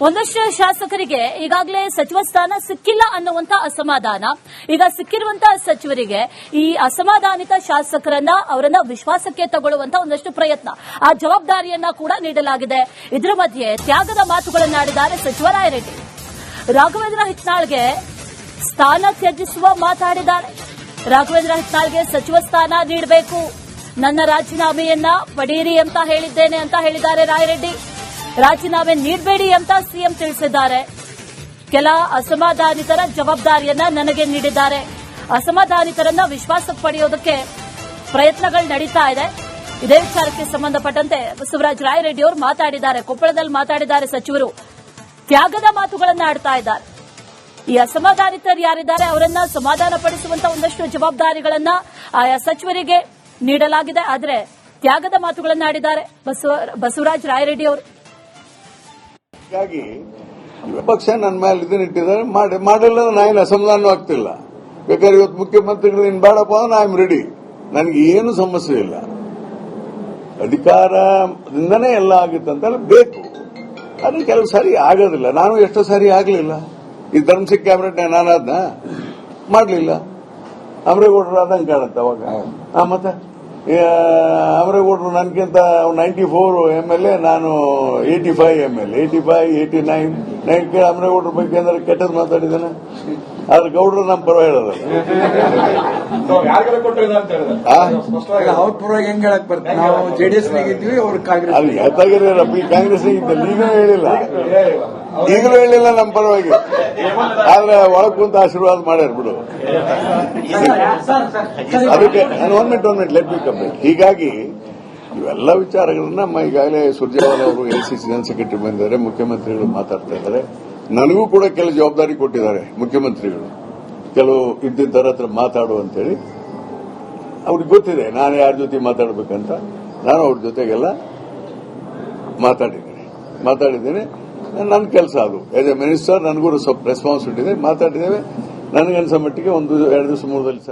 ಒಂದಷ್ಟು ಶಾಸಕರಿಗೆ ಈಗಾಗಲೇ ಸಚಿವ ಸ್ಥಾನ ಸಿಕ್ಕಿಲ್ಲ ಅನ್ನುವಂತ ಅಸಮಾಧಾನ. ಈಗ ಸಿಕ್ಕಿರುವಂತಹ ಸಚಿವರಿಗೆ ಈ ಅಸಮಾಧಾನಿತ ಶಾಸಕರನ್ನ ಅವರನ್ನ ವಿಶ್ವಾಸಕ್ಕೆ ತಗೊಳ್ಳುವಂತ ಒಂದಷ್ಟು ಪ್ರಯತ್ನ, ಆ ಜವಾಬ್ದಾರಿಯನ್ನ ಕೂಡ ನೀಡಲಾಗಿದೆ. ಇದರ ಮಧ್ಯೆ ತ್ಯಾಗದ ಮಾತುಗಳನ್ನಾಡಿದ್ದಾರೆ ಸಚಿವ ರಾಯರೆಡ್ಡಿ. ರಾಘವೇಂದ್ರ ಹಿಟ್ನಾಳ್ಗೆ ಸ್ಥಾನ ತ್ಯಜಿಸುವ ಮಾತಾಡಿದ್ದಾರೆ. ರಾಘವೇಂದ್ರ ಹಿಟ್ನಾಳ್ಗೆ ಸಚಿವ ಸ್ಥಾನ ನೀಡಬೇಕು, ನನ್ನ ರಾಜೀನಾಮೆಯನ್ನ ಪಡೆಯಿರಿ ಅಂತ ಹೇಳಿದ್ದೇನೆ ಅಂತ ಹೇಳಿದ್ದಾರೆ ರಾಯರೆಡ್ಡಿ. ರಾಜೀನಾಮೆ ನೀಡಬೇಡಿ ಅಂತ ಸಿಎಂ ತಿಳಿಸಿದ್ದಾರೆ. ಕೆಲ ಅಸಮಾಧಾನಿತರ ಜವಾಬ್ದಾರಿಯನ್ನ ನನಗೆ ನೀಡಿದ್ದಾರೆ. ಅಸಮಾಧಾನಿತರನ್ನ ವಿಶ್ವಾಸಕ್ಕೆ ಪಡೆಯೋದಕ್ಕೆ ಪ್ರಯತ್ನಗಳು ನಡೀತಾ ಇದೆ. ಇದೇ ವಿಚಾರಕ್ಕೆ ಸಂಬಂಧಪಟ್ಟಂತೆ ಬಸವರಾಜ ರಾಯರೆಡ್ಡಿ ಅವರು ಮಾತಾಡಿದ್ದಾರೆ. ಕೊಪ್ಪಳದಲ್ಲಿ ಮಾತಾಡಿದ್ದಾರೆ ಸಚಿವರು. ತ್ಯಾಗದ ಮಾತುಗಳನ್ನ ಆಡ್ತಾ ಇದ್ದಾರೆ. ಈ ಅಸಮಾಧಾನಿತರು ಯಾರಿದ್ದಾರೆ ಅವರನ್ನ ಸಮಾಧಾನ ಪಡಿಸುವಂತ ಒಂದಷ್ಟು ಜವಾಬ್ದಾರಿಗಳನ್ನ ಆಯಾ ಸಚಿವರಿಗೆ ನೀಡಲಾಗಿದೆ. ಆದರೆ ತ್ಯಾಗದ ಮಾತುಗಳನ್ನ ಆಡಿದ್ದಾರೆ ಬಸವರಾಜ ರಾಯರೆಡ್ಡಿ ಅವರು. ಹೀಗಾಗಿ ಪಕ್ಷ ನನ್ನ ಮೇಲೆ ಇದನ್ನ ಇಟ್ಟಿದ್ದಾರೆ, ಮಾಡಿಲ್ಲ ನಾನು ಅಸಮಾಧಾನ ಆಗ್ತಿಲ್ಲ. ಬೇಕಾದ್ರೆ ಇವತ್ತು ಮುಖ್ಯಮಂತ್ರಿಗಳು ನೀನು ಬೇಡಪ್ಪ ಐ ಆಮ್ ರೆಡಿ, ನನಗೆ ಏನು ಸಮಸ್ಯೆ ಇಲ್ಲ. ಅಧಿಕಾರದಿಂದನೇ ಎಲ್ಲ ಆಗುತ್ತಂತ ಬೇಕು. ಅದು ಕೆಲವು ಸಾರಿ ಆಗೋದಿಲ್ಲ. ನಾನು ಎಷ್ಟೋ ಸಾರಿ ಆಗಲಿಲ್ಲ. ಈ ಧರ್ಮಸಿಂಗ್ ಕ್ಯಾಬಿನೆಟ್ ನಾನಾದ್ನ ಮಾಡಲಿಲ್ಲ. ಅಮರೇಗೌಡರು ಆದಂಗೆ ಕಾಣುತ್ತೆ ಅವಾಗ. ಮತ್ತೆ ಅಮರೇಗೌಡರು ನನಗಿಂತ 94 MLA, ನಾನು 85 MLA, 85, 89 ಕೇಳಿ ಅಮರೇಗೌಡರ ಬಗ್ಗೆ ಅಂದ್ರೆ ಕೆಟ್ಟದ್ದು ಮಾತಾಡಿದ್ದಾನೆ. ಆದ್ರೆ ಗೌಡರು ನಮ್ಮ ಪರವಾಗಿ ಹೇಳೋದು. ಅವ್ರ ಪರವಾಗಿ ಹೆಂಗ್ ಹೇಳಕ್ ಬರ್ತದೆ? ನಾವು ಜೆಡಿಎಸ್ ನಾಗಿದ್ವಿ, ಅವ್ರು ಕಾಂಗ್ರೆಸ್. ಅಲ್ಲಿ ಹೇಳ್ತಾಗಿರಪ್ಪ, ಈ ಕಾಂಗ್ರೆಸ್ ಇದ್ದಲ್ಲಿ ಈಗಲೂ ಹೇಳಿಲ್ಲ ನಮ್ಮ ಪರವಾಗಿ. ಆದ್ರೆ ಒಳಗ್ ಕುಂತ ಆಶೀರ್ವಾದ ಮಾಡ್ಯಾರ ಬಿಡು. ಅದಕ್ಕೆ one minute let me come. ಹೀಗಾಗಿ ಇವೆಲ್ಲ ವಿಚಾರಗಳನ್ನ ಈಗಾಗಲೇ ಸುರ್ಜೇವಾಲಾ ಅವರು ACC ಜನರಲ್ ಸೆಕ್ರೆಟರಿ ಬಂದಿದ್ದಾರೆ, ಮುಖ್ಯಮಂತ್ರಿಗಳು ಮಾತಾಡ್ತಾ ಇದ್ದಾರೆ. ನನಗೂ ಕೂಡ ಕೆಲವು ಜವಾಬ್ದಾರಿ ಕೊಟ್ಟಿದ್ದಾರೆ ಮುಖ್ಯಮಂತ್ರಿಗಳು, ಕೆಲವು ಇದ್ದಿದ್ದರ ಹತ್ರ ಮಾತಾಡು ಅಂತೇಳಿ. ಅವ್ರಿಗೆ ಗೊತ್ತಿದೆ ನಾನು ಯಾರ ಜೊತೆ ಮಾತಾಡಬೇಕಂತ. ನಾನು ಅವ್ರ ಜೊತೆಗೆಲ್ಲ ಮಾತಾಡಿದ್ದೀನಿ. ನನ್ನ ಕೆಲಸ ಅದು. ಆಸ್ ಎ ಮಿನಿಸ್ಟರ್ ನನಗೂ ಸ್ವಲ್ಪ ರೆಸ್ಪಾನ್ಸಿಬಿಲಿಟಿ ಇದೆ. ಮಾತಾಡಿದ್ದೇವೆ. ನನಗನ್ಸೋ ಮಟ್ಟಿಗೆ 1-2 ದಿವಸ 3 ದಿವಸ